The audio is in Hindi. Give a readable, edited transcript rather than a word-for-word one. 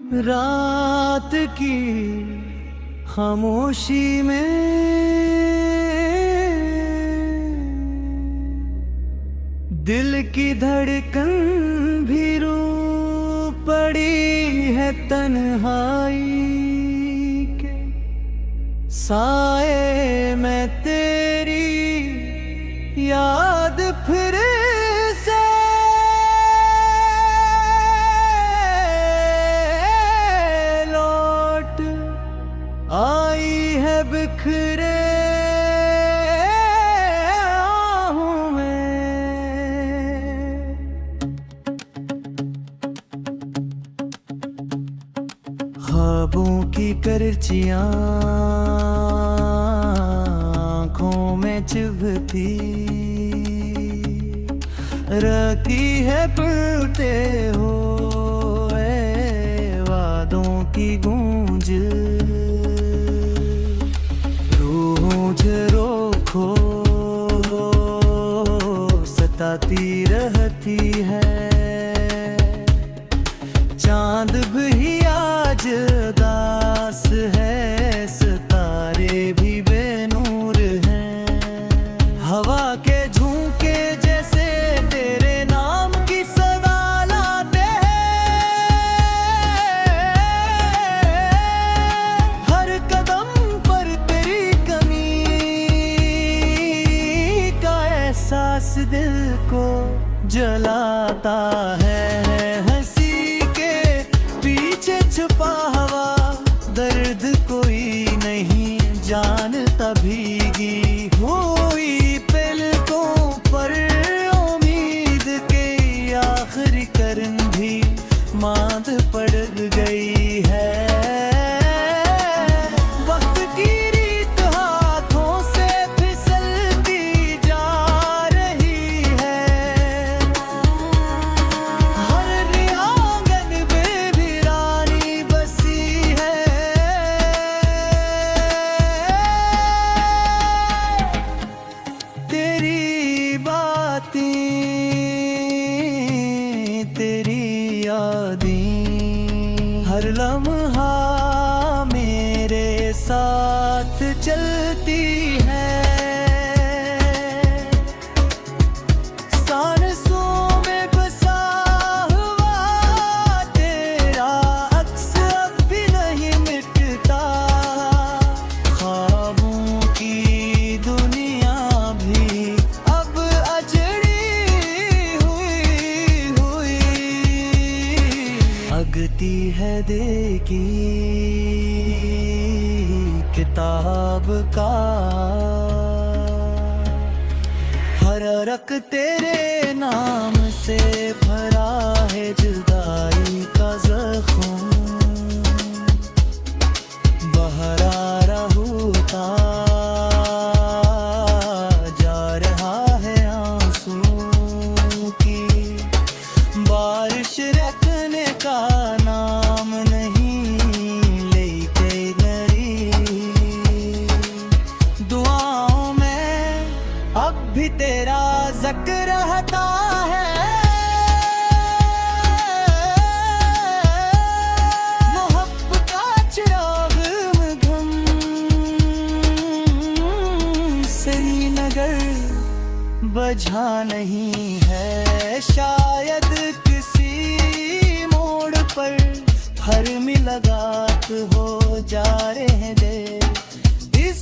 रात की खामोशी में दिल की धड़कन भी रो पड़ी है तन्हाई के साए में तेरी याद फिर से लौट आई है बिखरे आहूं में। ख्वाबों की करचियां आँखों में चुभती रखी है पलते हो वादों की गूंज रूहों झरोखो सताती रहती है। चांद भी आज उदास है सितारे भी बेनूर हैं। हवा के झोंके जैसे तेरे नाम की सदा लाते हैं। हर कदम पर तेरी कमी का एहसास दिल को जलाता है। हंसी के पीछे छुपा हवा दर्द कोई नहीं जानता। भीगी हुई पलकों पर उम्मीद के आखिरी करन भी मांद पड़ गई है। वक्त की रीत हाथों से फिसलती जा रही है। हर आंगन में भी रानी बसी है। तेरी बातें तेरी यादें हर लम्हा मेरे साथ चलती है। सांसों में बसा हुआ तेरा अक्स अब भी नहीं मिटता। ख्वाबों की दुनिया भी अब अजड़ी हुई अगती है देखी किताब का। हर रक तेरे नाम से भरा है जुदाई का जख्म। बहरा रहूता जा रहा है आंसू की। बारिश रखने का नाम नहीं लेके गरी। दुआओं में अब भी तेरा जिक्र रहता है। मोहब्बत का चिराग मगहम श्रीनगर बझा नहीं है। शायद किसी मोड़ पर हर मिलाकात हो जा रहे दे। इस